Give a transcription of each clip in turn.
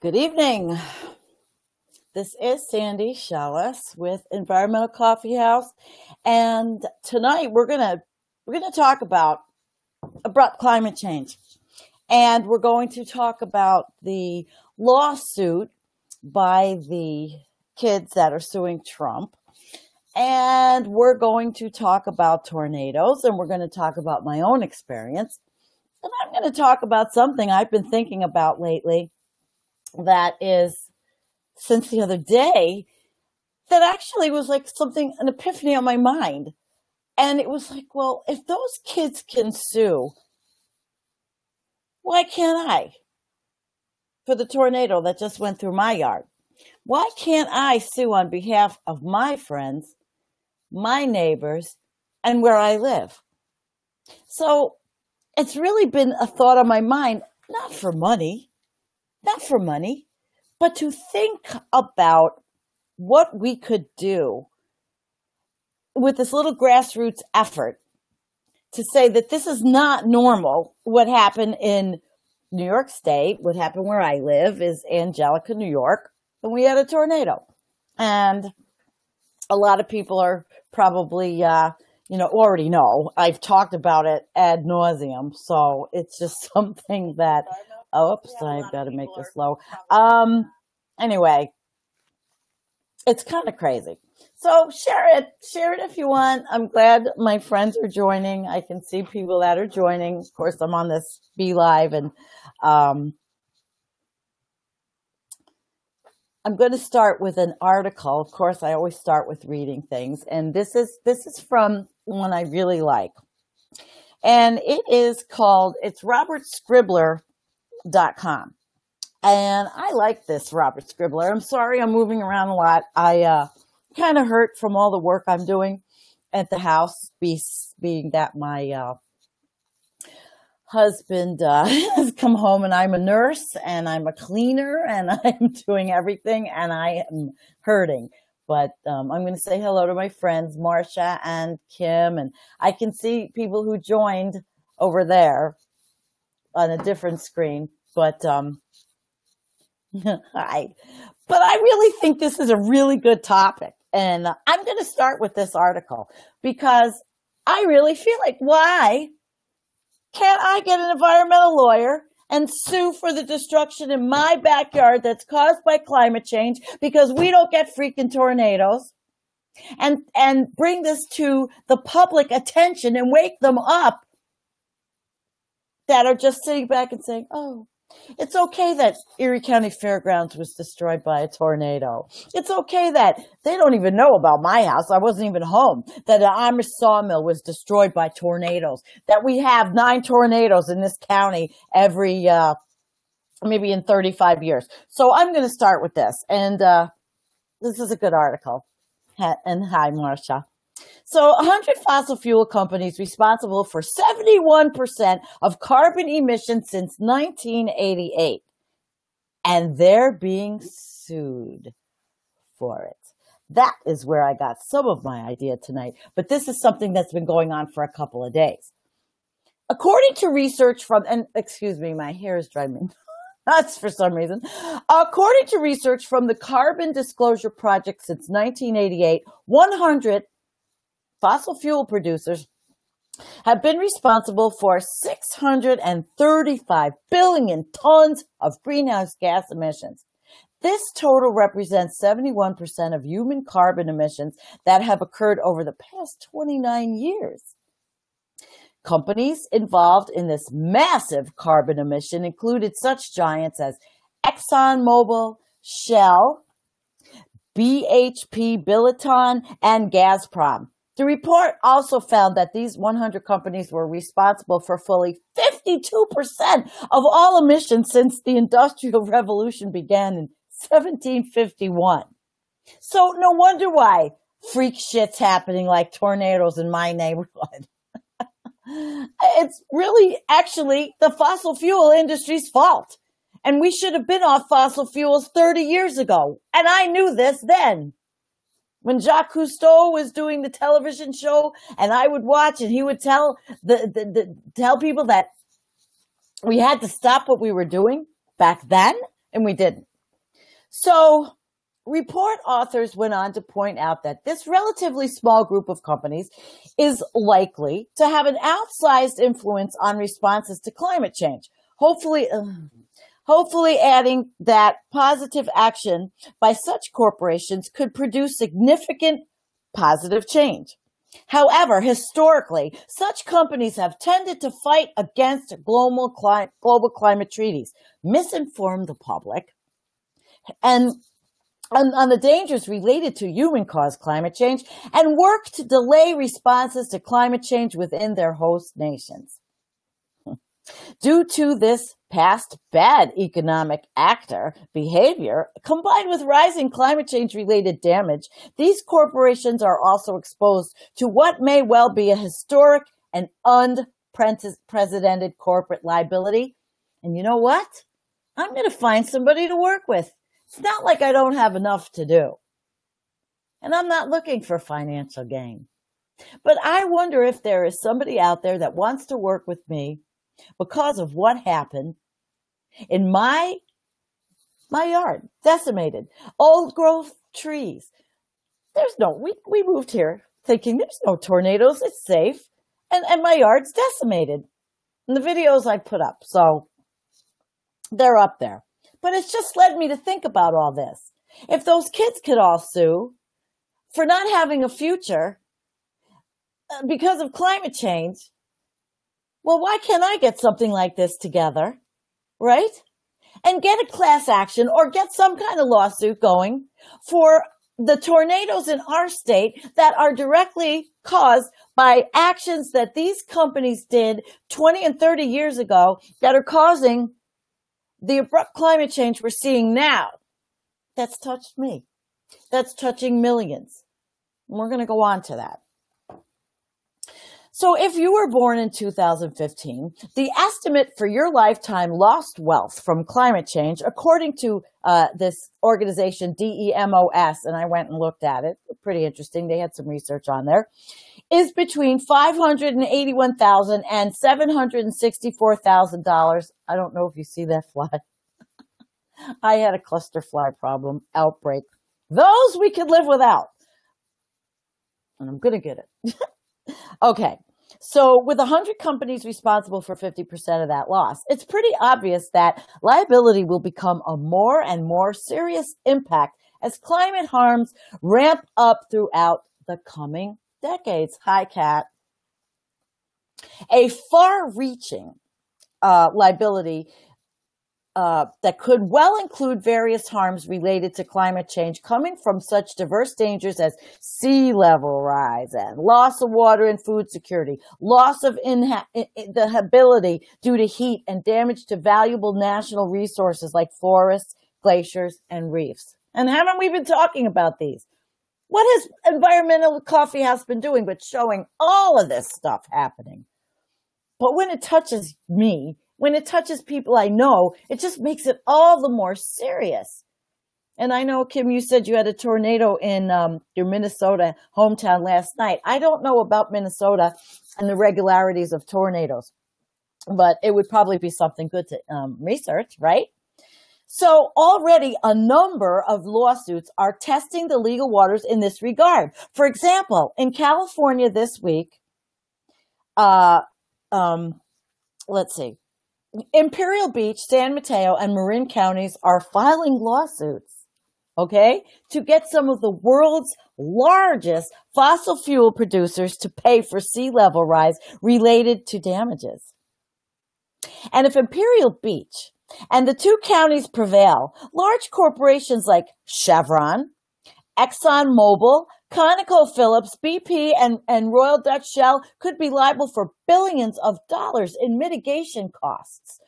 Good evening. This is Sandy Shellis with Environmental Coffee House, and tonight we're gonna talk about abrupt climate change, and we're going to talk about the lawsuit by the kids that are suing Trump, and we're going to talk about tornadoes, and we're going to talk about my own experience, and I'm going to talk about something I've been thinking about lately. That is, since the other day, that actually was like an epiphany on my mind. And it was like, well, if those kids can sue, why can't I? For the tornado that just went through my yard. Why can't I sue on behalf of my friends, my neighbors, and where I live? So it's really been a thought on my mind, not for money, but to think about what we could do with this little grassroots effort to say that this is not normal. What happened in New York State, what happened where I live is Angelica, New York, and we had a tornado. And a lot of people are probably, already know. I've talked about it ad nauseum, so it's just something that... Oops, I've got to make this low. Anyway, it's kind of crazy. So share it if you want. I'm glad my friends are joining. I can see people that are joining. Of course, I'm on this Be Live, and I'm going to start with an article. Of course, I always start with reading things, and this is from one I really like, and it's robertscribbler.com. And I like this Robert Scribbler. I'm sorry I'm moving around a lot. I kind of hurt from all the work I'm doing at the house, being that my husband has come home, and I'm a nurse and I'm a cleaner and I'm doing everything, and I am hurting. But I'm going to say hello to my friends, Marcia and Kim, and I can see people who joined over there on a different screen. But I really think this is a really good topic. And I'm going to start with this article because I really feel like, why can't I get an environmental lawyer and sue for the destruction in my backyard that's caused by climate change because we don't get freaking tornadoes, and bring this to the public attention and wake them up that are just sitting back and saying, oh, it's okay that Erie County Fairgrounds was destroyed by a tornado. It's okay that they don't even know about my house. I wasn't even home. That an Amish sawmill was destroyed by tornadoes. That we have 9 tornadoes in this county every, maybe in 35 years. So I'm going to start with this. And this is a good article. And hi, Marcia. So 100 fossil fuel companies responsible for 71% of carbon emissions since 1988. And they're being sued for it. That is where I got some of my idea tonight. But this is something that's been going on for a couple of days. According to research from, and excuse me, my hair is driving me nuts for some reason. According to research from the Carbon Disclosure Project since 1988, 100 fossil fuel producers have been responsible for 635 billion tons of greenhouse gas emissions. This total represents 71% of human carbon emissions that have occurred over the past 29 years. Companies involved in this massive carbon emission included such giants as ExxonMobil, Shell, BHP Billiton, and Gazprom. The report also found that these 100 companies were responsible for fully 52% of all emissions since the Industrial Revolution began in 1751. So no wonder why freak shit's happening like tornadoes in my neighborhood. It's really actually the fossil fuel industry's fault. And we should have been off fossil fuels 30 years ago. And I knew this then. When Jacques Cousteau was doing the television show, and I would watch, and he would tell tell people that we had to stop what we were doing back then, and we didn't. So, report authors went on to point out that this relatively small group of companies is likely to have an outsized influence on responses to climate change. Hopefully adding that positive action by such corporations could produce significant positive change. However, historically, such companies have tended to fight against global climate treaties, misinform the public, and on the dangers related to human-caused climate change, and work to delay responses to climate change within their host nations. Due to this past bad economic actor behavior, combined with rising climate change-related damage, these corporations are also exposed to what may well be a historic and unprecedented corporate liability. And you know what? I'm going to find somebody to work with. It's not like I don't have enough to do. And I'm not looking for financial gain. But I wonder if there is somebody out there that wants to work with me because of what happened in my yard, decimated, old growth trees. We moved here thinking there's no tornadoes, it's safe. And my yard's decimated. And the videos I put up, so they're up there. But it's just led me to think about all this. If those kids could all sue for not having a future because of climate change, well, why can't I get something like this together, right? And get a class action or get some kind of lawsuit going for the tornadoes in our state that are directly caused by actions that these companies did 20 and 30 years ago that are causing the abrupt climate change we're seeing now. That's touched me. That's touching millions. And we're going to go on to that. So if you were born in 2015, the estimate for your lifetime lost wealth from climate change, according to this organization, DEMOS, and I went and looked at it, pretty interesting, they had some research on there, is between $581,000 and $764,000. I don't know if you see that fly. I had a cluster fly problem, outbreak. Those we could live without. And I'm going to get it. Okay. So with 100 companies responsible for 50% of that loss, it's pretty obvious that liability will become a more and more serious impact as climate harms ramp up throughout the coming decades. Hi, Kat. A far-reaching liability that could well include various harms related to climate change coming from such diverse dangers as sea level rise and loss of water and food security, loss of habitability due to heat, and damage to valuable national resources like forests, glaciers, and reefs. And haven't we been talking about these? What has Environmental Coffee House been doing but showing all of this stuff happening? But when it touches me, when it touches people I know, it just makes it all the more serious. And I know, Kim, you said you had a tornado in your Minnesota hometown last night. I don't know about Minnesota and the regularities of tornadoes, but it would probably be something good to research, right? So already a number of lawsuits are testing the legal waters in this regard. For example, in California this week, let's see. Imperial Beach, San Mateo, and Marin counties are filing lawsuits, okay, to get some of the world's largest fossil fuel producers to pay for sea level rise related to damages. And if Imperial Beach and the two counties prevail, large corporations like Chevron, ExxonMobil, ConocoPhillips, BP, and Royal Dutch Shell could be liable for billions of dollars in mitigation costs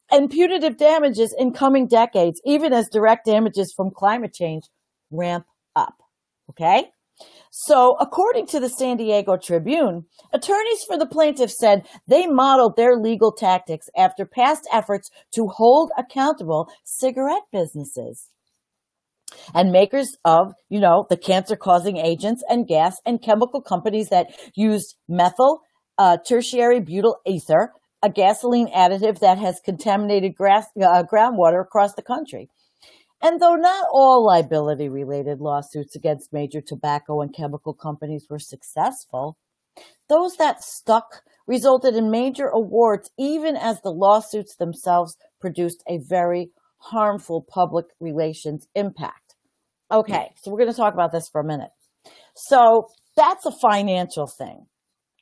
and punitive damages in coming decades, even as direct damages from climate change ramp up. Okay? So according to the San Diego Tribune, attorneys for the plaintiffs said they modeled their legal tactics after past efforts to hold accountable cigarette businesses and makers of, the cancer-causing agents and gas and chemical companies that used methyl tertiary butyl ether, a gasoline additive that has contaminated groundwater across the country. And though not all liability-related lawsuits against major tobacco and chemical companies were successful, those that stuck resulted in major awards, even as the lawsuits themselves produced a very harmful public relations impact. Okay, so we're going to talk about this for a minute. So that's a financial thing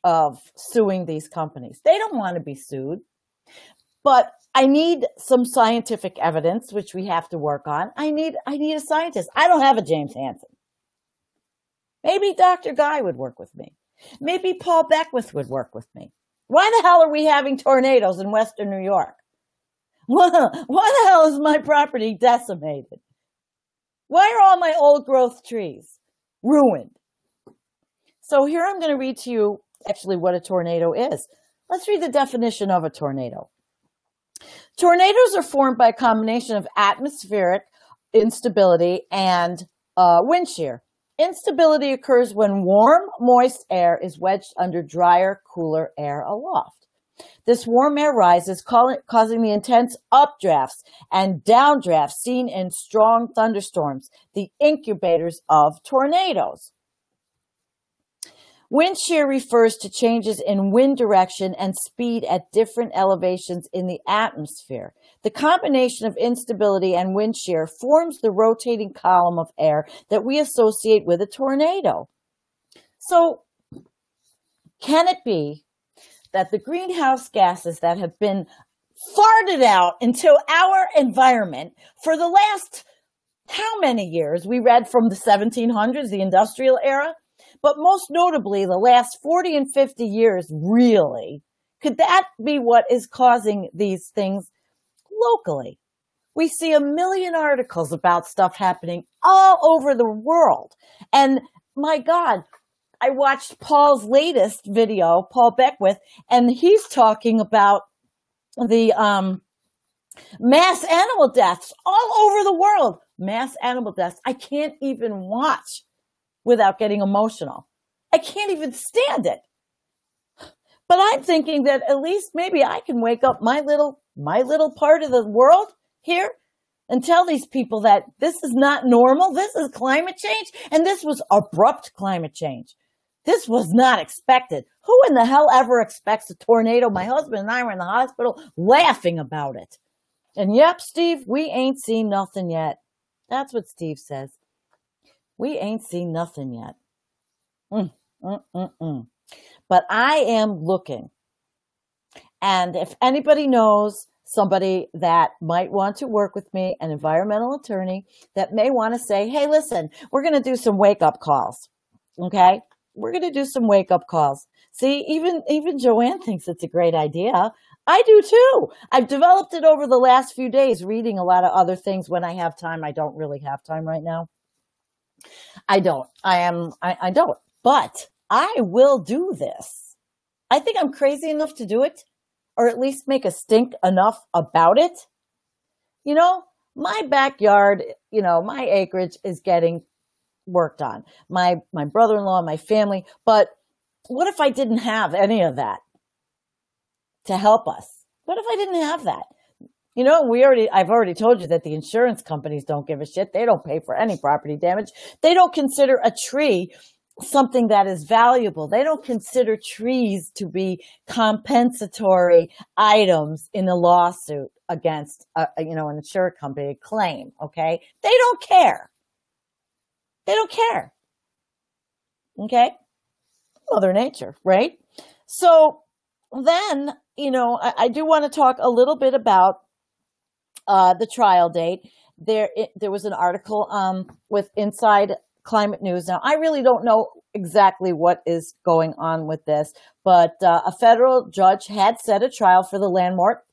of suing these companies. They don't want to be sued, but I need some scientific evidence, which we have to work on. I need a scientist. I don't have a James Hansen. Maybe Dr. Guy would work with me. Maybe Paul Beckwith would work with me. Why the hell are we having tornadoes in Western New York? Why the hell is my property decimated? Why are all my old growth trees ruined? So here I'm going to read to you actually what a tornado is. Let's read the definition of a tornado. Tornadoes are formed by a combination of atmospheric instability and wind shear. Instability occurs when warm, moist air is wedged under drier, cooler air aloft. This warm air rises, causing the intense updrafts and downdrafts seen in strong thunderstorms, the incubators of tornadoes. Wind shear refers to changes in wind direction and speed at different elevations in the atmosphere. The combination of instability and wind shear forms the rotating column of air that we associate with a tornado. So, can it be that the greenhouse gases that have been farted out into our environment for the last how many years? We read from the 1700s, the industrial era. But most notably, the last 40 and 50 years, really, could that be what is causing these things locally? We see a million articles about stuff happening all over the world. And my God, I watched Paul's latest video, Paul Beckwith, and he's talking about the mass animal deaths all over the world. Mass animal deaths. I can't even watch without getting emotional. I can't even stand it. But I'm thinking that at least maybe I can wake up my little part of the world here and tell these people that this is not normal. This is climate change. And this was abrupt climate change. This was not expected. Who in the hell ever expects a tornado? My husband and I were in the hospital laughing about it. And yep, Steve, we ain't seen nothing yet. That's what Steve says. We ain't seen nothing yet. But I am looking. And if anybody knows somebody that might want to work with me, an environmental attorney that may want to say, hey, listen, we're going to do some wake-up calls. Okay? We're going to do some wake-up calls. See, even Joanne thinks it's a great idea. I do too. I've developed it over the last few days, reading a lot of other things when I have time. I don't really have time right now. I don't. But I will do this. I think I'm crazy enough to do it, or at least make a stink enough about it. You know, my backyard, my acreage is getting worked on. My brother-in-law, my family. But what if I didn't have any of that to help us? What if I didn't have that? I've already told you that the insurance companies don't give a shit. They don't pay for any property damage. They don't consider a tree something that is valuable. They don't consider trees to be compensatory items in a lawsuit against, an insurance company claim. Okay. They don't care. They don't care. Okay. Mother Nature, right? So then, I do want to talk a little bit about the trial date. There was an article with Inside Climate News. Now, I really don't know exactly what is going on with this, but a federal judge had set a trial for the landmark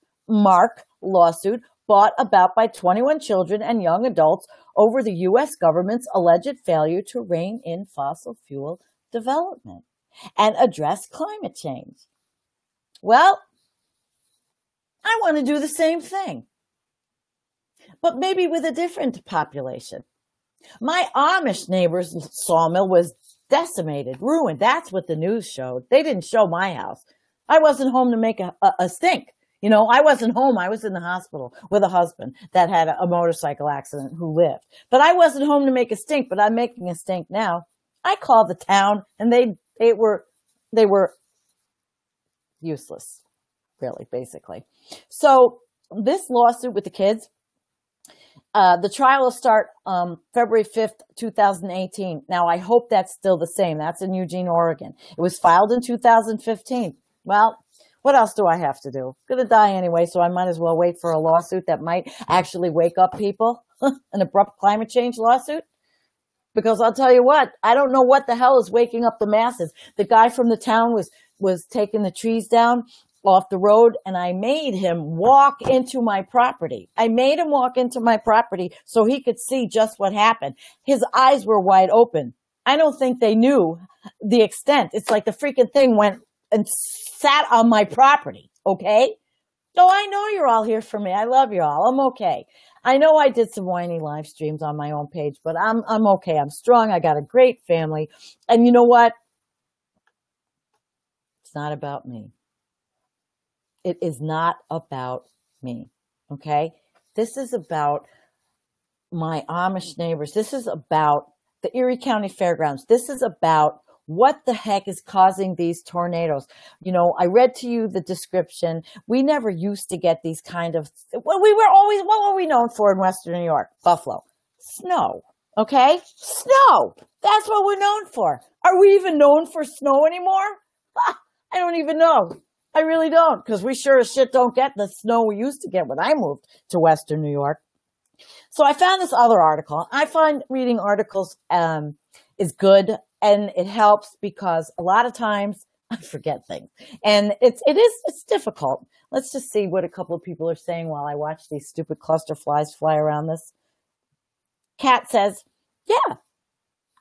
lawsuit brought about by 21 children and young adults over the U.S. government's alleged failure to rein in fossil fuel development and address climate change. Well, I want to do the same thing, but maybe with a different population. My Amish neighbor's sawmill was decimated, ruined. That's what the news showed. They didn't show my house. I wasn't home to make a stink. You know, I wasn't home. I was in the hospital with a husband that had a motorcycle accident who lived. But I wasn't home to make a stink, but I'm making a stink now. I called the town and they were useless, really, basically. So this lawsuit with the kids, the trial will start February 5th, 2018. Now, I hope that's still the same. That's in Eugene, Oregon. It was filed in 2015. Well, what else do I have to do? I'm going to die anyway, so I might as well wait for a lawsuit that might actually wake up people. An abrupt climate change lawsuit. Because I'll tell you what, I don't know what the hell is waking up the masses. The guy from the town was taking the trees down off the road, and I made him walk into my property. I made him walk into my property so he could see just what happened. His eyes were wide open. I don't think they knew the extent. It's like the freaking thing went and sat on my property, okay? So I know you're all here for me. I love you all. I'm okay. I know I did some whiny live streams on my own page, but I'm okay. I'm strong. I got a great family. And you know what? It's not about me. It is not about me. Okay? This is about my Amish neighbors. This is about the Erie County Fairgrounds. This is about what the heck is causing these tornadoes. You know, I read to you the description. We never used to get these kind of, well, what were we known for in Western New York? Buffalo. Snow. Okay? Snow. That's what we're known for. Are we even known for snow anymore? I don't even know. I really don't, because we sure as shit don't get the snow we used to get when I moved to Western New York. So I found this other article. I find reading articles is good. And it helps because a lot of times I forget things, and it's difficult. Let's just see what a couple of people are saying while I watch these stupid cluster flies fly around this. Kat says, yeah,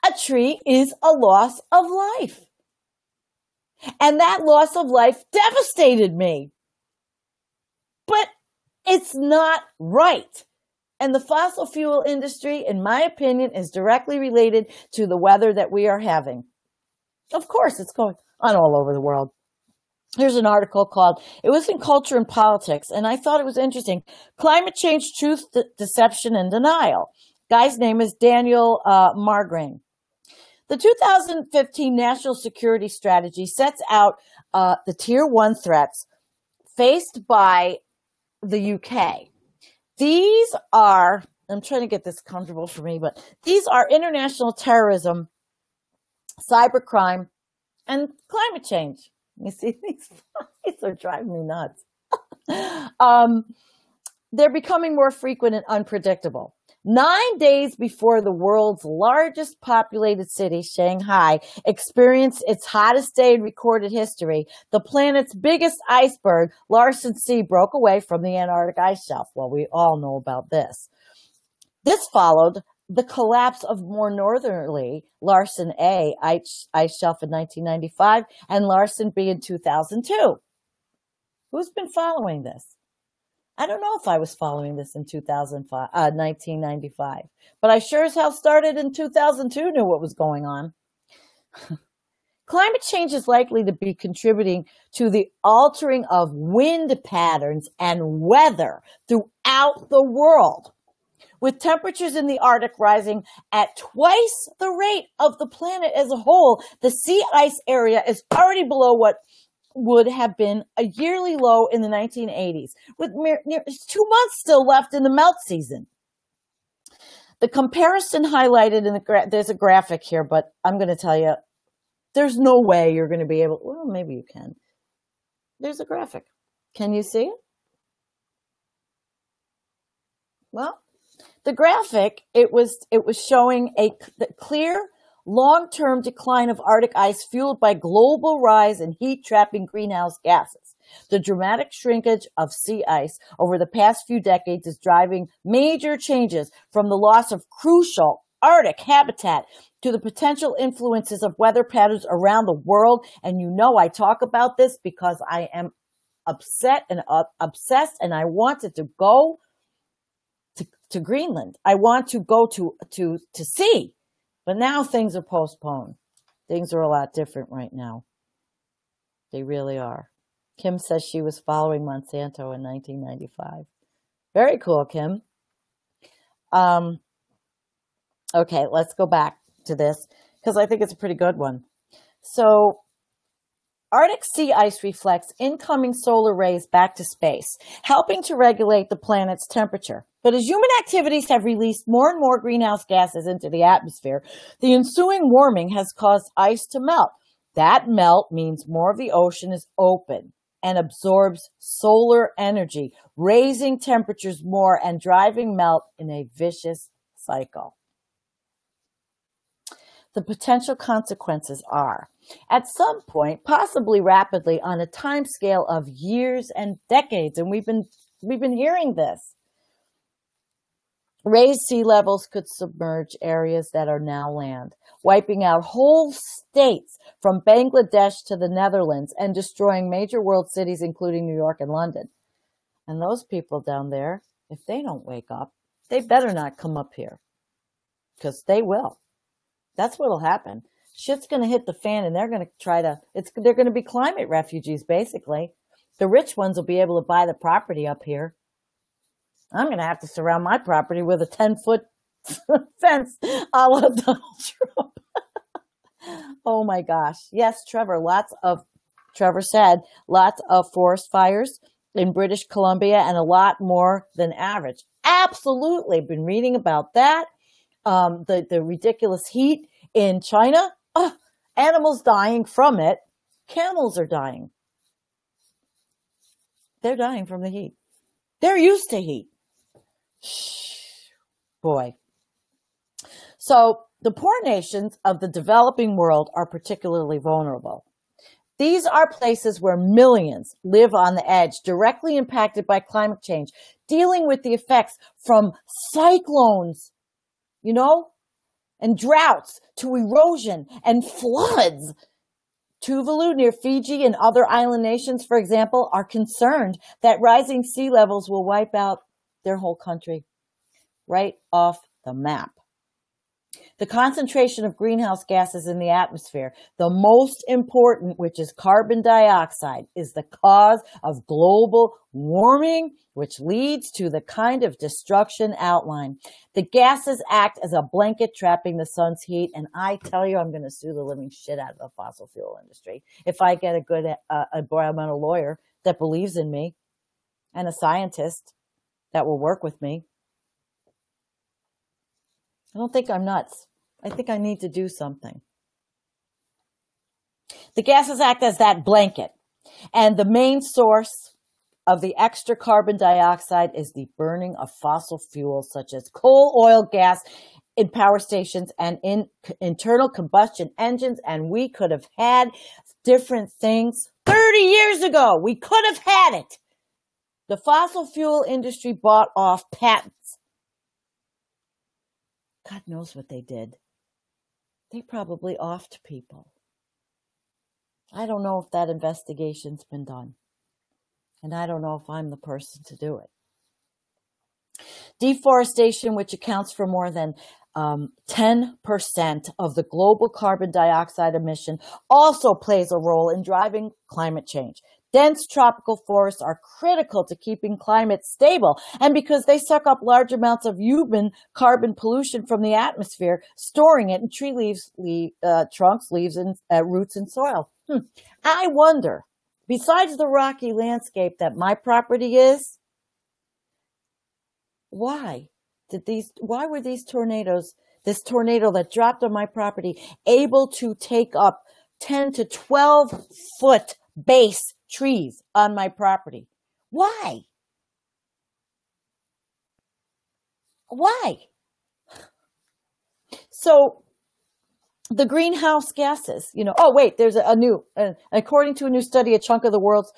a tree is a loss of life. And that loss of life devastated me. But it's not right. And the fossil fuel industry, in my opinion, is directly related to the weather that we are having. Of course, it's going on all over the world. Here's an article called, it was in Culture and Politics, and I thought it was interesting. Climate Change, Truth, Deception, and Denial. Guy's name is Daniel Margrain. The 2015 National Security Strategy sets out the Tier 1 threats faced by the UK. These are, I'm trying to get this comfortable for me, but these are international terrorism, cybercrime, and climate change. You see, these are driving me nuts. They're becoming more frequent and unpredictable. 9 days before the world's largest populated city, Shanghai, experienced its hottest day in recorded history, the planet's biggest iceberg, Larsen C, broke away from the Antarctic ice shelf. Well, we all know about this. This followed the collapse of more northerly Larsen A ice shelf in 1995 and Larsen B in 2002. Who's been following this? I don't know if I was following this in 1995, but I sure as hell started in 2002, knew what was going on. Climate change is likely to be contributing to the altering of wind patterns and weather throughout the world. With temperatures in the Arctic rising at twice the rate of the planet as a whole, the sea ice area is already below what would have been a yearly low in the 1980s, with 2 months still left in the melt season. The comparison highlighted in there's a graphic here, but I'm going to tell you, there's no way you're going to be able, well, maybe you can. There's a graphic. Can you see it? Well, the graphic, it was showing the clear long-term decline of Arctic ice fueled by global rise in heat-trapping greenhouse gases. The dramatic shrinkage of sea ice over the past few decades is driving major changes, from the loss of crucial Arctic habitat to the potential influences of weather patterns around the world. And you know I talk about this because I am upset and obsessed, and I wanted to go to Greenland. I want to go to sea. But now things are postponed. Things are a lot different right now. They really are. Kim says she was following Monsanto in 1995. Very cool, Kim. Okay, let's go back to this because I think it's a pretty good one. So, Arctic sea ice reflects incoming solar rays back to space, helping to regulate the planet's temperature. But as human activities have released more and more greenhouse gases into the atmosphere, the ensuing warming has caused ice to melt. That melt means more of the ocean is open and absorbs solar energy, raising temperatures more and driving melt in a vicious cycle. The potential consequences are, at some point, possibly rapidly, on a time scale of years and decades, and we've been hearing this. Raised sea levels could submerge areas that are now land, wiping out whole states from Bangladesh to the Netherlands and destroying major world cities, including New York and London. And those people down there, if they don't wake up, they better not come up here, because they will. That's what'll happen. Shit's going to hit the fan, and they're going to they're going to be climate refugees, basically. The rich ones will be able to buy the property up here. I'm going to have to surround my property with a 10-foot fence a la Donald Trump. Oh my gosh. Yes, Trevor said lots of forest fires in British Columbia and a lot more than average. Absolutely. Been reading about that. The ridiculous heat in China. Animals dying from it. Camels are dying. They're dying from the heat. They're used to heat. Boy. So the poor nations of the developing world are particularly vulnerable. These are places where millions live on the edge, directly impacted by climate change, dealing with the effects from cyclones, and droughts to erosion and floods. Tuvalu near Fiji and other island nations, for example, are concerned that rising sea levels will wipe out their whole country right off the map. The concentration of greenhouse gases in the atmosphere, the most important, which is carbon dioxide, is the cause of global warming, which leads to the kind of destruction outlined. The gases act as a blanket trapping the sun's heat, and I tell you, I'm going to sue the living shit out of the fossil fuel industry if I get a good environmental lawyer that believes in me and a scientist that will work with me. I don't think I'm nuts. I think I need to do something. The gases act as that blanket, and the main source of the extra carbon dioxide is the burning of fossil fuels such as coal, oil, gas in power stations and in internal combustion engines, and we could have had different things 30 years ago. We could have had it. The fossil fuel industry bought off patents. God knows what they did. They probably offed people. I don't know if that investigation's been done. And I don't know if I'm the person to do it. Deforestation, which accounts for more than 10% of the global carbon dioxide emission, also plays a role in driving climate change. Dense tropical forests are critical to keeping climate stable, and because they suck up large amounts of human carbon pollution from the atmosphere, storing it in tree leaves, trunks, leaves, and roots and soil. I wonder, besides the rocky landscape that my property is, why were these tornadoes, this tornado that dropped on my property, able to take up 10 to 12 foot base trees on my property? Why? So the greenhouse gases, there's a new, according to a new study, a chunk of the world's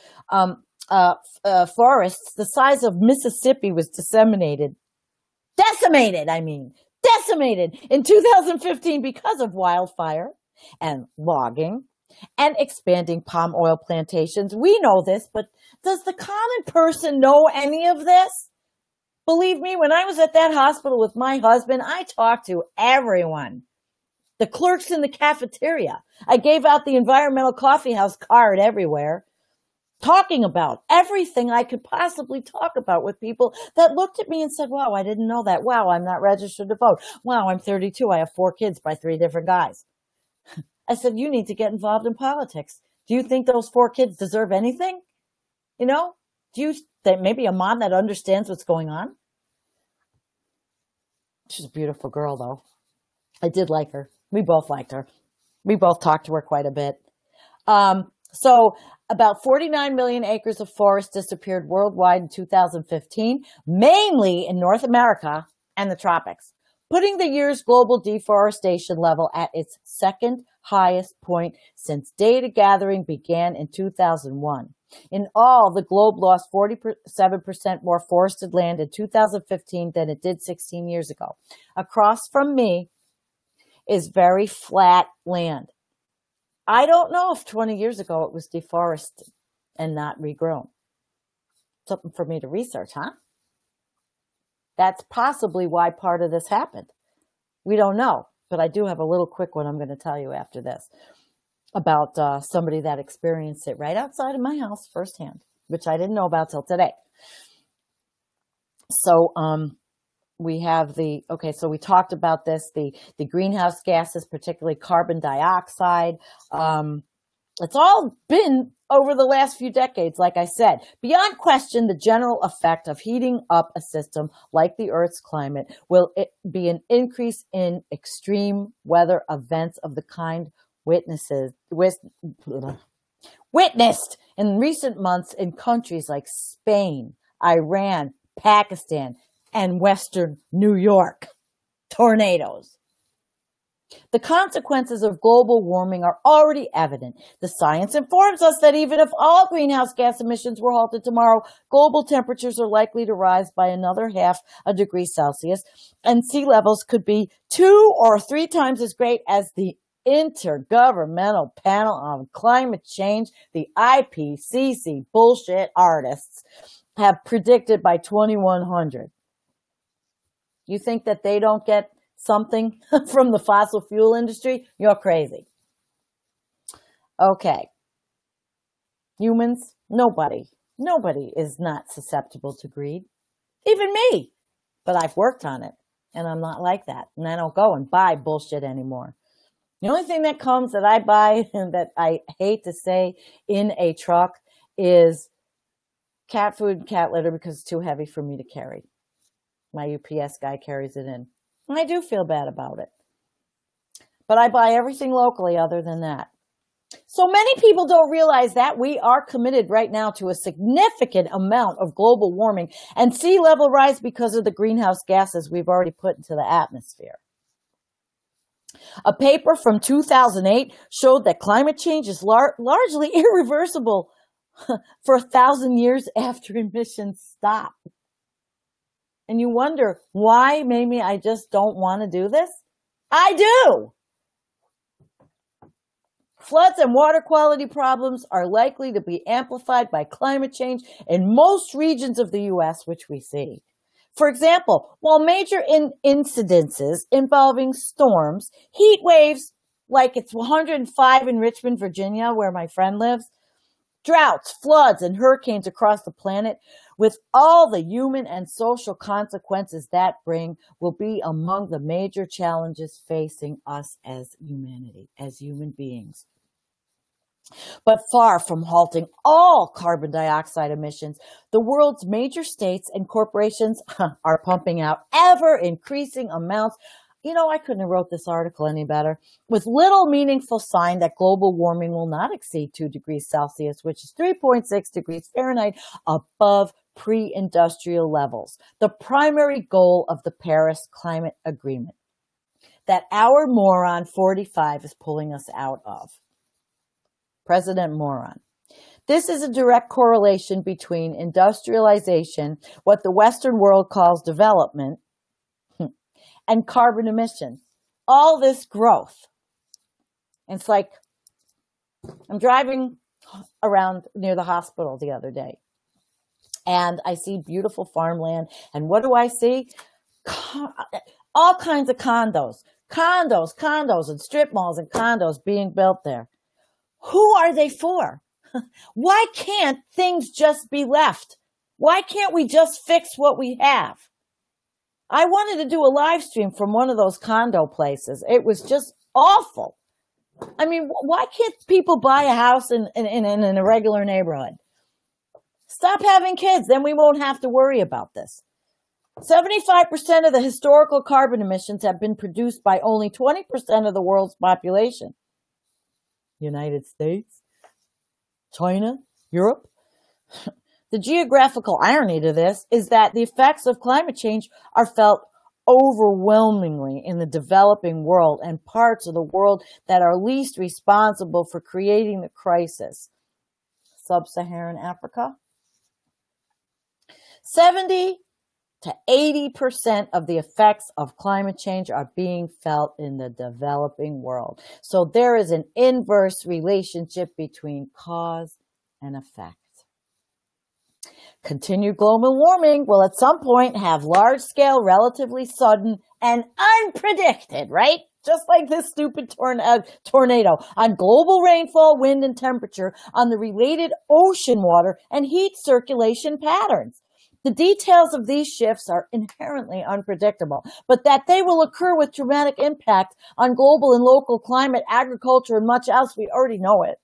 forests, the size of Mississippi was decimated in 2015 because of wildfire and logging and expanding palm oil plantations. We know this, but does the common person know any of this? Believe me, when I was at that hospital with my husband, I talked to everyone. The clerks in the cafeteria. I gave out the environmental coffee house card everywhere. talking about everything I could possibly talk about with people that looked at me and said, wow, I didn't know that. Wow, I'm not registered to vote. Wow, I'm 32. I have 4 kids by 3 different guys. I said, you need to get involved in politics. Do you think those 4 kids deserve anything? You know, do you think maybe a mom that understands what's going on? She's a beautiful girl, though. I did like her. We both liked her. We both talked to her quite a bit. So about 49 million acres of forest disappeared worldwide in 2015, mainly in North America and the tropics, putting the year's global deforestation level at its second highest point since data gathering began in 2001. In all, the globe lost 47% more forested land in 2015 than it did 16 years ago. Across from me is very flat land. I don't know if 20 years ago it was deforested and not regrown. Something for me to research, huh? That's possibly why part of this happened. We don't know, but I do have a little quick one I'm going to tell you after this about somebody that experienced it right outside of my house firsthand, which I didn't know about till today. So we have so we talked about this, the greenhouse gases, particularly carbon dioxide. It's all been over the last few decades, like I said. Beyond question, the general effect of heating up a system like the Earth's climate will be an increase in extreme weather events of the kind witnessed in recent months in countries like Spain, Iran, Pakistan, and Western New York. Tornadoes. The consequences of global warming are already evident. The science informs us that even if all greenhouse gas emissions were halted tomorrow, global temperatures are likely to rise by another half a degree Celsius, and sea levels could be 2 or 3 times as great as the Intergovernmental Panel on Climate Change, the IPCC bullshit artists, have predicted by 2100. You think that they don't get something from the fossil fuel industry? You're crazy. Okay. Humans, nobody is not susceptible to greed. Even me. But I've worked on it, and I'm not like that. And I don't go and buy bullshit anymore. The only thing that comes that I buy and that I hate to say in a truck is cat food and cat litter because it's too heavy for me to carry. My UPS guy carries it in. And I do feel bad about it. But I buy everything locally other than that. So many people don't realize that we are committed right now to a significant amount of global warming and sea level rise because of the greenhouse gases we've already put into the atmosphere. A paper from 2008 showed that climate change is largely irreversible for 1,000 years after emissions stop. And you wonder, why maybe I just don't want to do this? I do! Floods and water quality problems are likely to be amplified by climate change in most regions of the U.S., which we see. For example, while major incidences involving storms, heat waves, like it's 105 in Richmond, Virginia, where my friend lives, droughts, floods, and hurricanes across the planet, with all the human and social consequences that bring, will be among the major challenges facing us as humanity, as human beings. But far from halting all carbon dioxide emissions, the world's major states and corporations are pumping out ever-increasing amounts. You know, I couldn't have wrote this article any better. With little meaningful sign that global warming will not exceed 2 degrees Celsius, which is 3.6 degrees Fahrenheit above pre-industrial levels, the primary goal of the Paris Climate Agreement that our moron 45 is pulling us out of. President Moron. This is a direct correlation between industrialization, what the Western world calls development, and carbon emissions. All this growth. It's like, I'm driving around near the hospital the other day, and I see beautiful farmland, and what do I see? All kinds of condos, and strip malls and condos being built there. Who are they for? Why can't things just be left? Why can't we just fix what we have? I wanted to do a live stream from one of those condo places. It was just awful. I mean, why can't people buy a house in a regular neighborhood? Stop having kids, then we won't have to worry about this. 75% of the historical carbon emissions have been produced by only 20% of the world's population. United States, China, Europe. The geographical irony to this is that the effects of climate change are felt overwhelmingly in the developing world and parts of the world that are least responsible for creating the crisis. Sub-Saharan Africa. 70 to 80% of the effects of climate change are being felt in the developing world. So there is an inverse relationship between cause and effect. Continued global warming will at some point have large-scale, relatively sudden, and unpredicted, right? Just like this stupid tornado on global rainfall, wind, and temperature, on the related ocean water and heat circulation patterns. The details of these shifts are inherently unpredictable, but that they will occur with dramatic impact on global and local climate, agriculture, and much else, we already know it.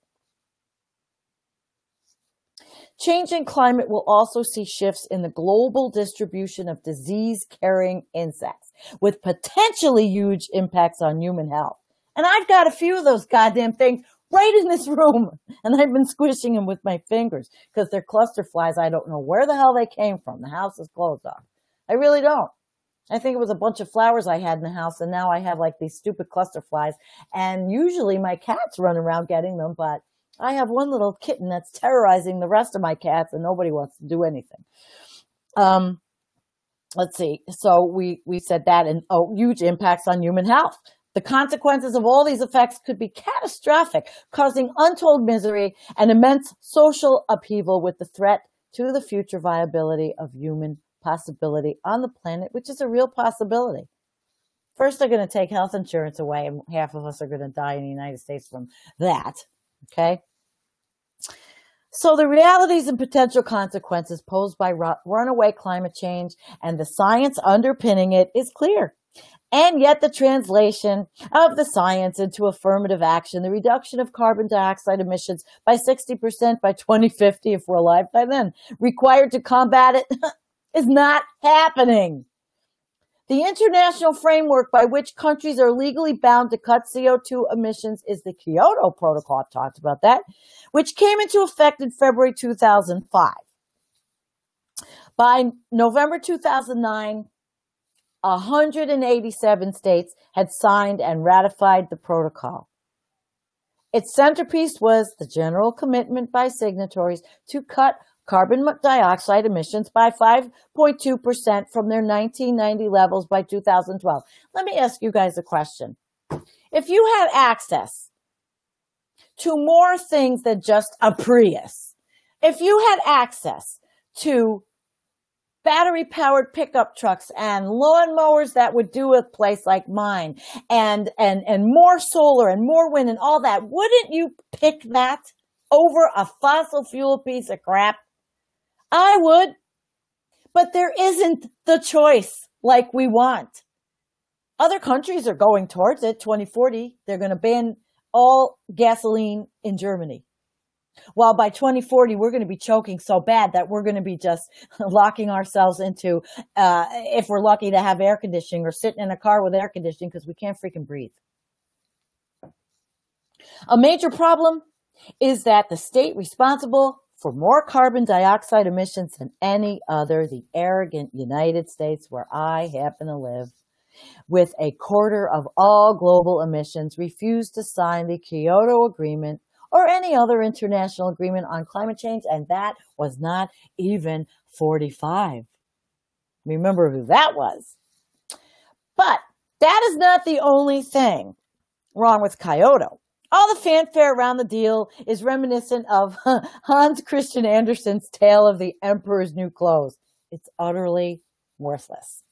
Changing climate will also see shifts in the global distribution of disease-carrying insects, with potentially huge impacts on human health. And I've got a few of those goddamn things right in this room, and I've been squishing them with my fingers because they're cluster flies. I don't know where the hell they came from. The house is closed off. I really don't. I think it was a bunch of flowers I had in the house, and now I have like these stupid cluster flies, and usually my cats run around getting them, but I have one little kitten that's terrorizing the rest of my cats, and nobody wants to do anything. Let's see. So we said that, and huge impacts on human health. The consequences of all these effects could be catastrophic, causing untold misery and immense social upheaval, with the threat to the future viability of human possibility on the planet, which is a real possibility. First, they're going to take health insurance away, and half of us are going to die in the United States from that. Okay? So the realities and potential consequences posed by runaway climate change and the science underpinning it is clear. And yet the translation of the science into affirmative action, the reduction of carbon dioxide emissions by 60% by 2050, if we're alive by then, required to combat it, is not happening. The international framework by which countries are legally bound to cut CO2 emissions is the Kyoto Protocol. I've talked about that, which came into effect in February 2005. By November 2009, 187 states had signed and ratified the protocol. Its centerpiece was the general commitment by signatories to cut carbon dioxide emissions by 5.2% from their 1990 levels by 2012. Let me ask you guys a question. If you had access to more things than just a Prius, if you had access to battery-powered pickup trucks and lawnmowers that would do a place like mine, and more solar and more wind and all that, wouldn't you pick that over a fossil fuel piece of crap? I would. But there isn't the choice like we want. Other countries are going towards it. 2040, they're going to ban all gasoline in Germany. While by 2040, we're going to be choking so bad that we're going to be just locking ourselves into, if we're lucky to have air conditioning, or sitting in a car with air conditioning because we can't freaking breathe. A major problem is that the state responsible for more carbon dioxide emissions than any other, the arrogant United States, where I happen to live, with a quarter of all global emissions, refused to sign the Kyoto Agreement or any other international agreement on climate change, and that was not even 45. Remember who that was. But that is not the only thing wrong with Kyoto. All the fanfare around the deal is reminiscent of Hans Christian Andersen's tale of the Emperor's New Clothes. It's utterly worthless.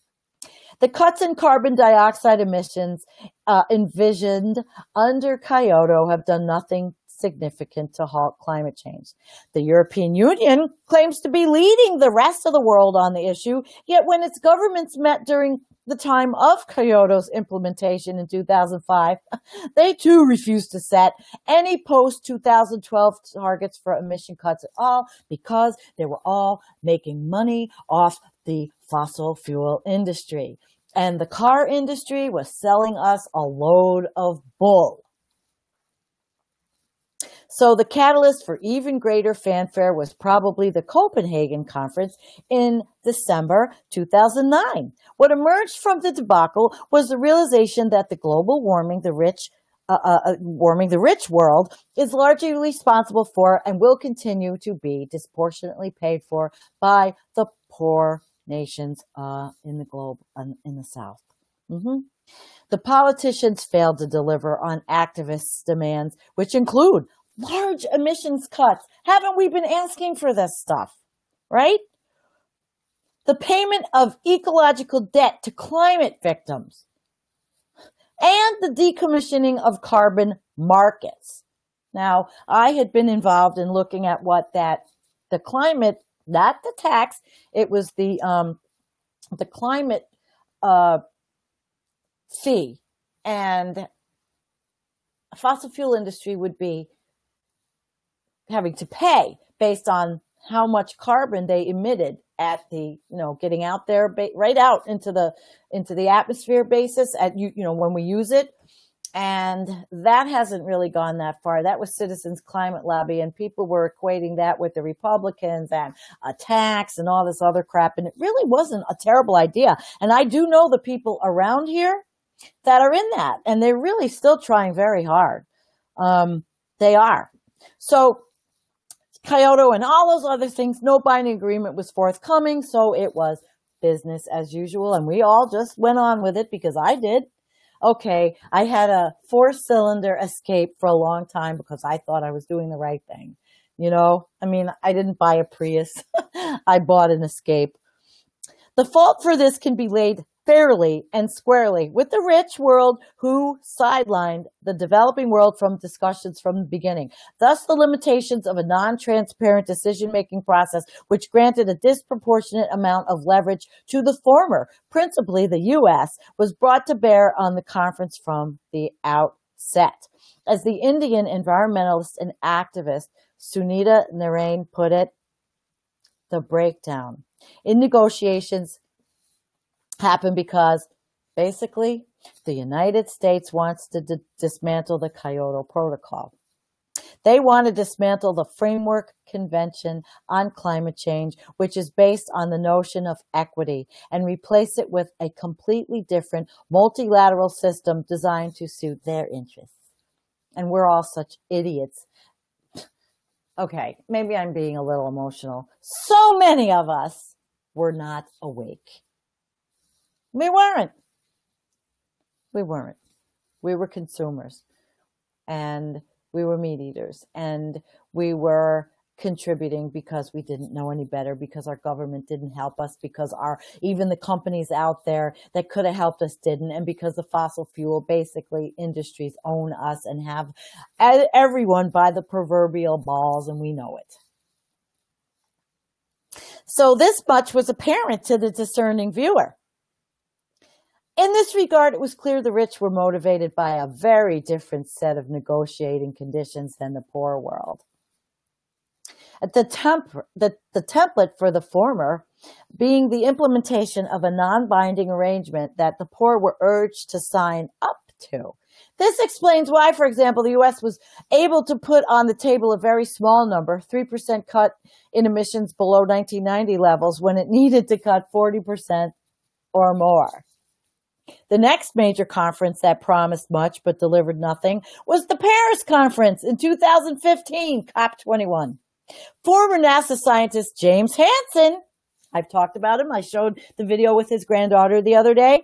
The cuts in carbon dioxide emissions envisioned under Kyoto have done nothing significant to halt climate change. The European Union claims to be leading the rest of the world on the issue, yet when its governments met during the time of Kyoto's implementation in 2005, they too refused to set any post-2012 targets for emission cuts at all because they were all making money off the fossil fuel industry. And the car industry was selling us a load of bull. So the catalyst for even greater fanfare was probably the Copenhagen conference in December 2009. What emerged from the debacle was the realization that the global warming the rich world is largely responsible for and will continue to be disproportionately paid for by the poor nations in the globe, in the South. The politicians failed to deliver on activists' demands, which include large emissions cuts. Haven't we been asking for this stuff, right? The payment of ecological debt to climate victims and the decommissioning of carbon markets. Now, I had been involved in looking at what the climate, not the tax, it was the climate fee, and fossil fuel industry would be having to pay based on how much carbon they emitted at the, getting out there, right out into the atmosphere basis at, when we use it. And that hasn't really gone that far. That was Citizens Climate Lobby, and people were equating that with the Republicans and a tax and all this other crap. And it really wasn't a terrible idea. And I do know the people around here that are in that, and they're really still trying very hard. They are. So Kyoto and all those other things, no binding agreement was forthcoming, so it was business as usual, and we all just went on with it because I did. Okay, I had a 4-cylinder Escape for a long time because I thought I was doing the right thing. I didn't buy a Prius. I bought an Escape. The fault for this can be laid fairly and squarely with the rich world who sidelined the developing world from discussions from the beginning. Thus, the limitations of a non-transparent decision-making process, which granted a disproportionate amount of leverage to the former, principally the U.S., was brought to bear on the conference from the outset. As the Indian environmentalist and activist Sunita Narain put it, the breakdown in negotiations happened because basically the United States wants to dismantle the Kyoto Protocol. They want to dismantle the Framework Convention on Climate Change, which is based on the notion of equity, and replace it with a completely different multilateral system designed to suit their interests. And we're all such idiots. Okay, maybe I'm being a little emotional. So many of us were not awake. We weren't. We were consumers, and we were meat eaters, and we were contributing because we didn't know any better, because our government didn't help us, because even the companies out there that could have helped us didn't, and because the fossil fuel basically industries own us and have everyone by the proverbial balls, and we know it. So this much was apparent to the discerning viewer. In this regard, it was clear the rich were motivated by a very different set of negotiating conditions than the poor world. The template for the former being the implementation of a non-binding arrangement that the poor were urged to sign up to. This explains why, for example, the U.S. was able to put on the table a very small number, 3% cut in emissions below 1990 levels, when it needed to cut 40% or more. The next major conference that promised much but delivered nothing was the Paris Conference in 2015, COP21. Former NASA scientist James Hansen, I've talked about him, I showed the video with his granddaughter the other day,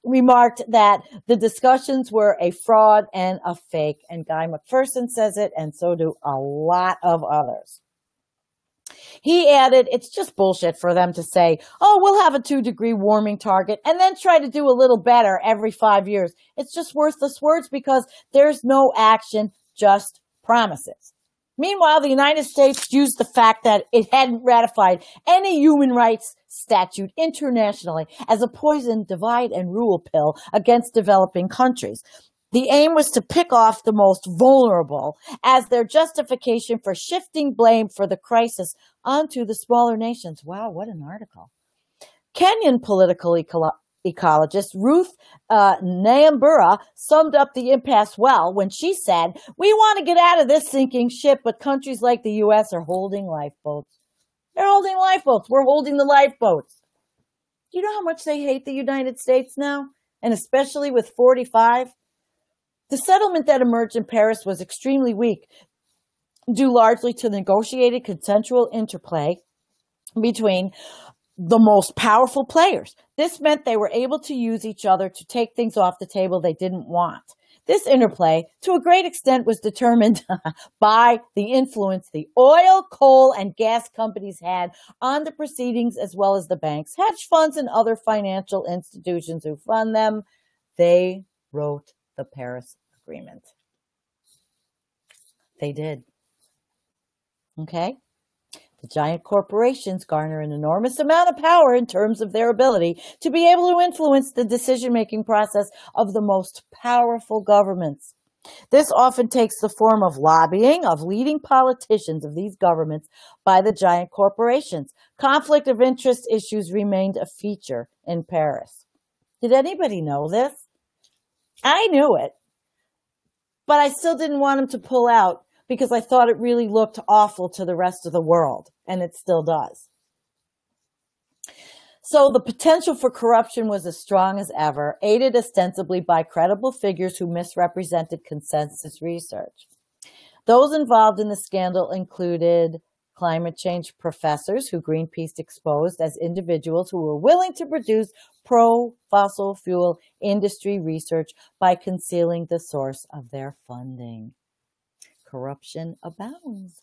remarked that the discussions were a fraud and a fake. And Guy McPherson says it, and so do a lot of others. He added, it's just bullshit for them to say, oh, we'll have a 2-degree warming target and then try to do a little better every 5 years. It's just worthless words because there's no action, just promises. Meanwhile, the United States used the fact that it hadn't ratified any human rights statute internationally as a poison divide and rule pill against developing countries. The aim was to pick off the most vulnerable as their justification for shifting blame for the crisis onto the smaller nations. Wow, what an article. Kenyan political ecologist Ruth Nyambura summed up the impasse well when she said, "We want to get out of this sinking ship, but countries like the U.S. are holding lifeboats. They're holding lifeboats. We're holding the lifeboats." Do you know how much they hate the United States now? And especially with 45? The settlement that emerged in Paris was extremely weak, due largely to negotiated consensual interplay between the most powerful players. This meant they were able to use each other to take things off the table they didn't want. This interplay, to a great extent, was determined by the influence the oil, coal, and gas companies had on the proceedings, as well as the banks, hedge funds, and other financial institutions who fund them. They wrote the Paris Agreement. They did. Okay? The giant corporations garner an enormous amount of power in terms of their ability to be able to influence the decision-making process of the most powerful governments. This often takes the form of lobbying of leading politicians of these governments by the giant corporations. Conflict of interest issues remained a feature in Paris. Did anybody know this? I knew it, but I still didn't want him to pull out because I thought it really looked awful to the rest of the world, and it still does. So the potential for corruption was as strong as ever, aided ostensibly by credible figures who misrepresented consensus research. Those involved in the scandal included climate change professors who Greenpeace exposed as individuals who were willing to produce pro-fossil fuel industry research by concealing the source of their funding. Corruption abounds.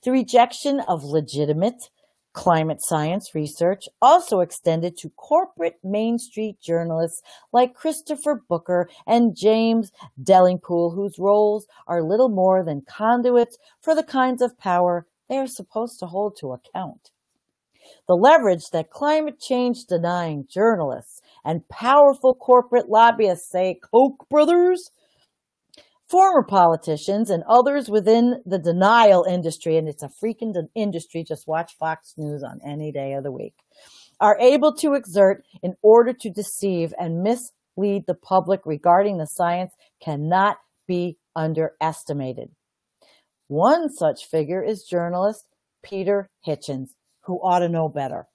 The rejection of legitimate climate science research also extended to corporate Main Street journalists like Christopher Booker and James Delingpool, whose roles are little more than conduits for the kinds of power they are supposed to hold to account. The leverage that climate change denying journalists and powerful corporate lobbyists, say Koch brothers, former politicians, and others within the denial industry, and it's a freaking industry, just watch Fox News on any day of the week, are able to exert in order to deceive and mislead the public regarding the science cannot be underestimated. One such figure is journalist Peter Hitchens, who ought to know better.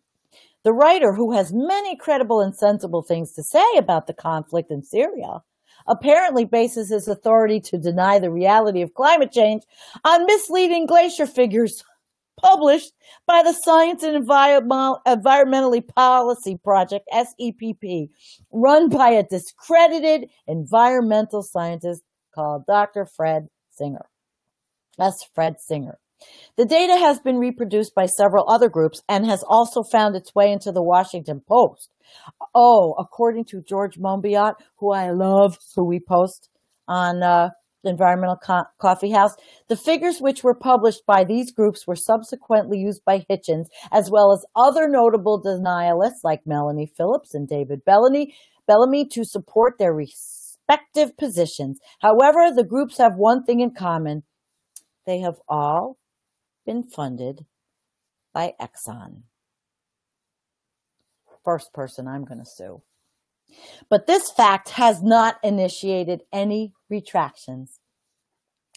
The writer, who has many credible and sensible things to say about the conflict in Syria, apparently bases his authority to deny the reality of climate change on misleading glacier figures published by the Science and Environmentally Policy Project, SEPP, run by a discredited environmental scientist called Dr. Fred Singer. That's Fred Singer. The data has been reproduced by several other groups and has also found its way into the Washington Post. Oh, according to George Monbiot, who I love, who we post on Environmental Coffee House, the figures which were published by these groups were subsequently used by Hitchens, as well as other notable denialists like Melanie Phillips and David Bellamy to support their respective positions. However, the groups have one thing in common. They have all been funded by Exxon. First person I'm going to sue. But this fact has not initiated any retractions.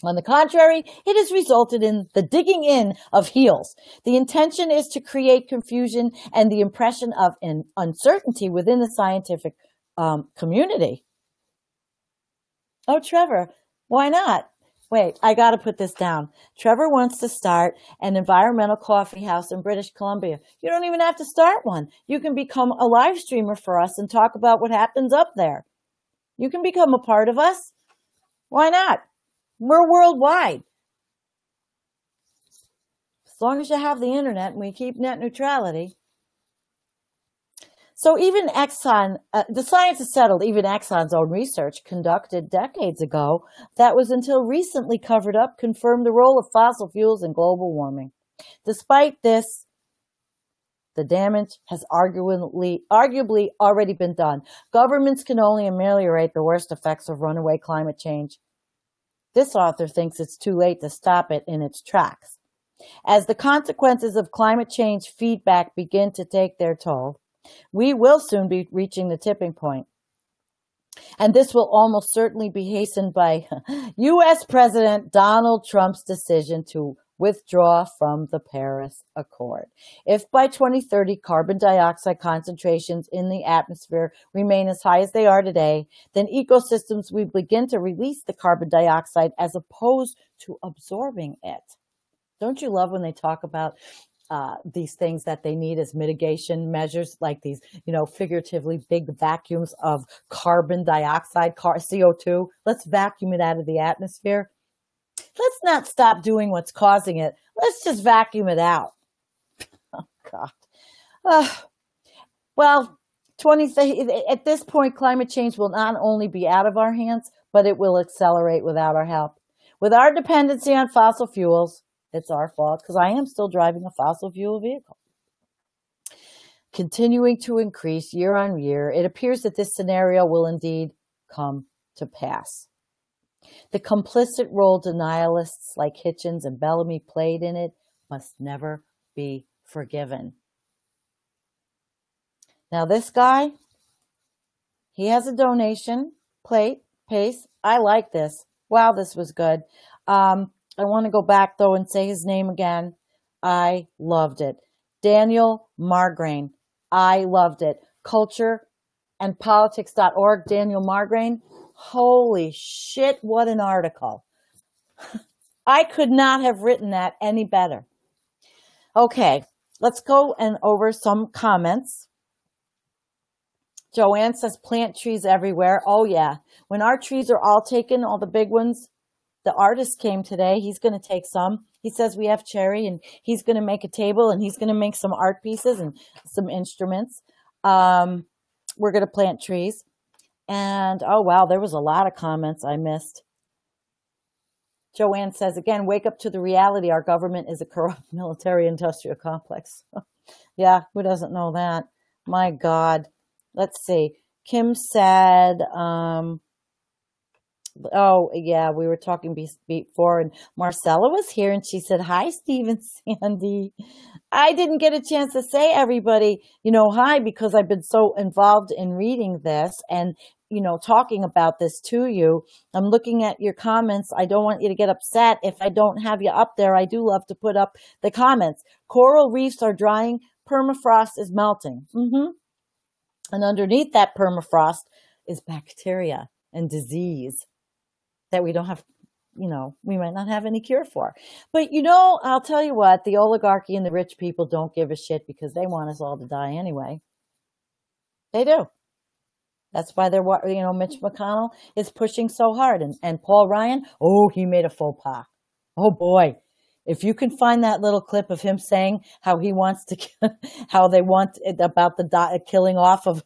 On the contrary, it has resulted in the digging in of heels. The intention is to create confusion and the impression of an uncertainty within the scientific community. Oh, Trevor, why not? Wait, I got to put this down. Trevor wants to start an environmental coffee house in British Columbia. You don't even have to start one. You can become a live streamer for us and talk about what happens up there. You can become a part of us. Why not? We're worldwide. As long as you have the internet and we keep net neutrality. So even Exxon, the science is settled. Even Exxon's own research conducted decades ago that was until recently covered up confirmed the role of fossil fuels in global warming. Despite this, the damage has arguably already been done. Governments can only ameliorate the worst effects of runaway climate change. This author thinks it's too late to stop it in its tracks. As the consequences of climate change feedback begin to take their toll, we will soon be reaching the tipping point. And this will almost certainly be hastened by U.S. President Donald Trump's decision to withdraw from the Paris Accord. If by 2030 carbon dioxide concentrations in the atmosphere remain as high as they are today, then ecosystems will begin to release the carbon dioxide as opposed to absorbing it. Don't you love when they talk about these things that they need as mitigation measures, like these, figuratively big vacuums of carbon dioxide, CO2. Let's vacuum it out of the atmosphere. Let's not stop doing what's causing it. Let's just vacuum it out. Oh, God. Well, at this point, climate change will not only be out of our hands, but it will accelerate without our help. With our dependency on fossil fuels, it's our fault because I am still driving a fossil fuel vehicle. Continuing to increase year on year, it appears that this scenario will indeed come to pass. The complicit role denialists like Hitchens and Bellamy played in it must never be forgiven. Now this guy, he has a donation pace. I like this. Wow, this was good. I want to go back, though, and say his name again. I loved it. Daniel Margrain. I loved it. Cultureandpolitics.org. Daniel Margrain. Holy shit, what an article. I could not have written that any better. Okay, let's go and over some comments. Joanne says plant trees everywhere. Oh, yeah. When our trees are all taken, all the big ones, the artist came today. He's going to take some. He says we have cherry, and he's going to make a table, and he's going to make some art pieces and some instruments. We're going to plant trees. And, oh, wow, there was a lot of comments I missed. Joanne says, again, wake up to the reality. Our government is a corrupt military-industrial complex. Yeah, who doesn't know that? My God. Let's see. Kim said... oh, yeah, we were talking before, and Marcella was here, and she said, hi, Steve and Sandy. I didn't get a chance to say everybody, hi, because I've been so involved in reading this and, talking about this to you. I'm looking at your comments. I don't want you to get upset if I don't have you up there. I do love to put up the comments. Coral reefs are drying. Permafrost is melting. And underneath that permafrost is bacteria and disease that we don't have, we might not have any cure for. But, I'll tell you what, the oligarchy and the rich people don't give a shit because they want us all to die anyway. They do. That's why they're, Mitch McConnell is pushing so hard. And Paul Ryan, oh, he made a faux pas. Oh, boy. If you can find that little clip of him saying how he wants to, how they want it about the killing off of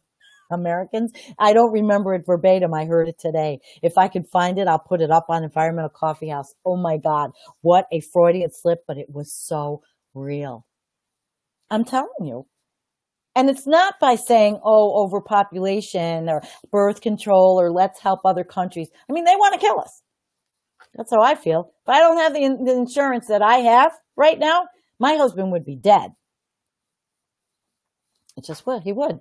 Americans. I don't remember it verbatim. I heard it today. If I can find it, I'll put it up on Environmental Coffee House. Oh my God. What a Freudian slip, but it was so real. I'm telling you. And it's not by saying, oh, overpopulation or birth control or let's help other countries. I mean, they want to kill us. That's how I feel. If I don't have the insurance that I have right now, my husband would be dead. It just would. He would.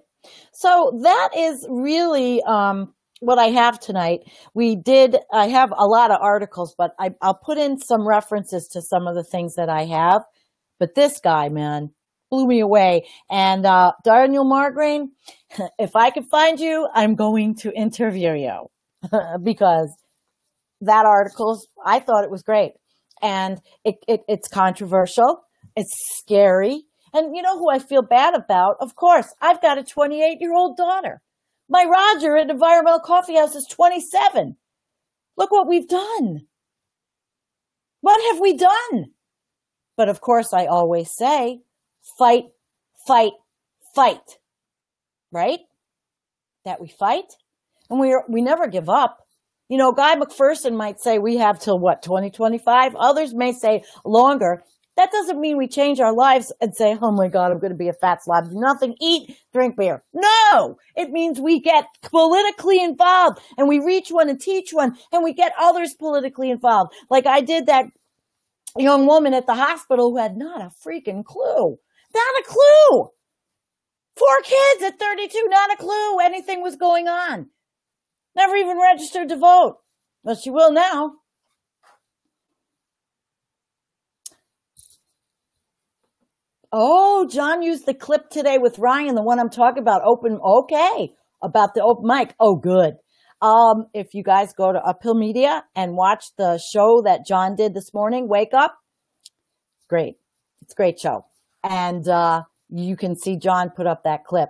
So that is really what I have tonight. I have a lot of articles, but I'll put in some references to some of the things that I have. But this guy, man, blew me away. And Daniel Margrain, if I can find you, I'm going to interview you because that article, I thought it was great. And it's controversial. It's scary. And you know who I feel bad about? Of course, I've got a 28-year-old daughter. My Roger at Environmental Coffee House is 27. Look what we've done. What have we done? But of course, I always say, fight, fight, fight. right? That we fight, and we never give up. You know, Guy McPherson might say we have till what, 2025? Others may say longer. That doesn't mean we change our lives and say, oh my God, I'm going to be a fat slob. Do nothing, eat, drink beer. No, it means we get politically involved and we reach one and teach one and we get others politically involved. Like I did that young woman at the hospital who had not a freaking clue. Not a clue. 4 kids at 32, not a clue anything was going on. Never even registered to vote. But she will now. Oh, John used the clip today with Ryan, the one I'm talking about, about the open mic. Oh, good. If you guys go to Uphill Media and watch the show that John did this morning, Wake Up, great. It's a great show. And you can see John put up that clip.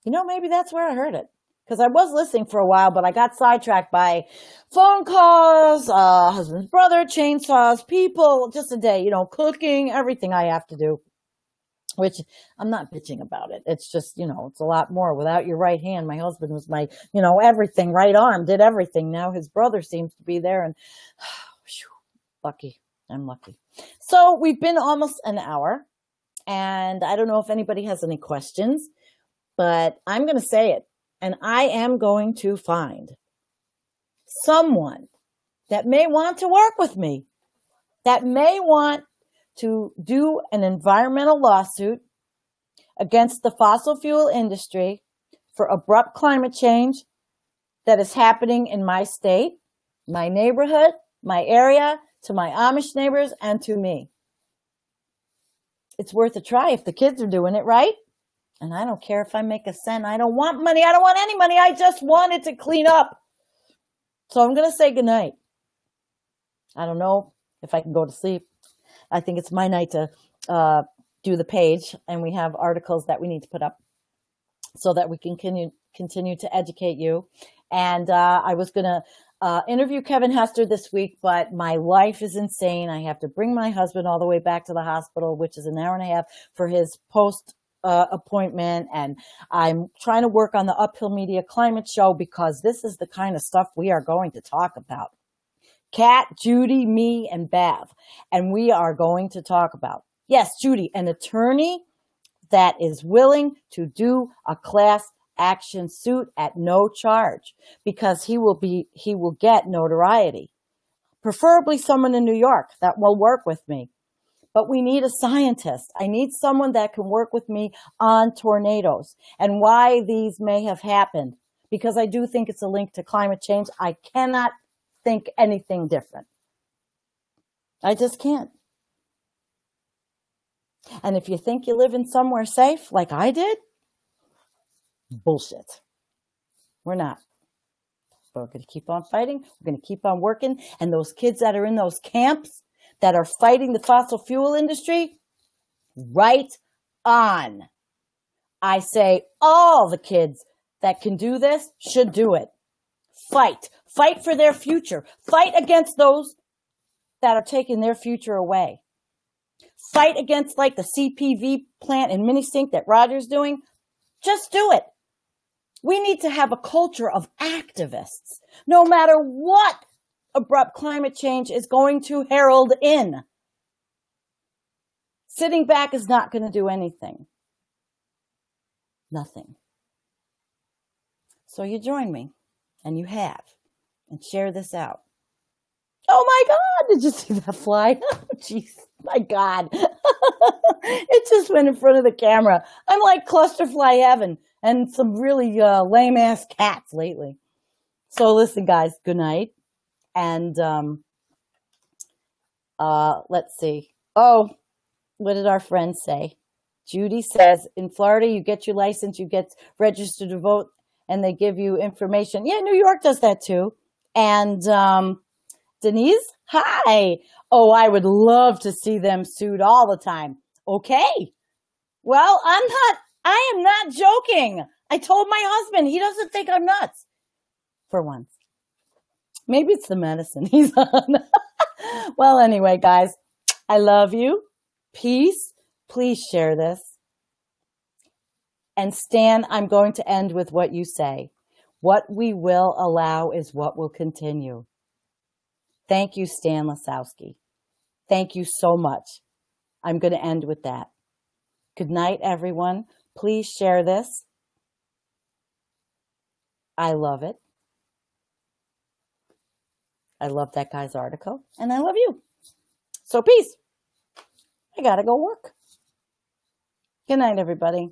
You know, maybe that's where I heard it. Because I was listening for a while, but I got sidetracked by phone calls, husband's brother, chainsaws, people, just a day, you know, cooking, everything I have to do. Which I'm not bitching about it. It's just, you know, it's a lot more. Without your right hand, my husband was my, you know, everything, right arm, did everything. Now his brother seems to be there and lucky. I'm lucky. So we've been almost an hour and I don't know if anybody has any questions, but I'm going to say it. And I am going to find someone that may want to work with me, that may want to do an environmental lawsuit against the fossil fuel industry for abrupt climate change that is happening in my state, my neighborhood, my area, to my Amish neighbors, and to me. It's worth a try if the kids are doing it right. And I don't care if I make a cent. I don't want money. I don't want any money. I just wanted to clean up. So I'm going to say goodnight. I don't know if I can go to sleep. I think it's my night to do the page, and we have articles that we need to put up so that we can continue to educate you. And I was going to interview Kevin Hester this week, but my life is insane. I have to bring my husband all the way back to the hospital, which is an hour and a half for his post appointment. And I'm trying to work on the Uphill Media Climate Show because this is the kind of stuff we are going to talk about. Kat, Judy, me, and Bev. And we are going to talk about, yes, Judy, an attorney that is willing to do a class action suit at no charge because he will get notoriety. Preferably someone in New York that will work with me. But we need a scientist. I need someone that can work with me on tornadoes and why these may have happened. Because I do think it's a link to climate change. I cannot think anything different. I just can't. And if you think you live in somewhere safe, like I did, bullshit. We're not. But we're going to keep on fighting. We're going to keep on working. And those kids that are in those camps that are fighting the fossil fuel industry, right on. I say all the kids that can do this should do it. Fight. Fight for their future. Fight against those that are taking their future away. Fight against like the CPV plant in Minisink that Roger's doing. Just do it. We need to have a culture of activists, no matter what abrupt climate change is going to herald in. Sitting back is not going to do anything. Nothing. So you join me, and you have, and share this out. Oh my God, did you see that fly? Oh, jeez, my God. It just went in front of the camera. I'm like clusterfly heaven and some really lame-ass cats lately. So listen, guys, good night. And let's see. Oh, what did our friend say? Judy says, in Florida, you get your license, you get registered to vote, and they give you information. Yeah, New York does that too. And Denise, hi. Oh, I would love to see them sued all the time. Okay. Well, I am not joking. I told my husband, he doesn't think I'm nuts. For once. Maybe it's the medicine he's on. Well, anyway, guys, I love you. Peace. Please share this. And Stan, I'm going to end with what you say. What we will allow is what will continue. Thank you, Stan Lasowski. Thank you so much. I'm going to end with that. Good night, everyone. Please share this. I love it. I love that guy's article, and I love you. So peace. I got to go work. Good night, everybody.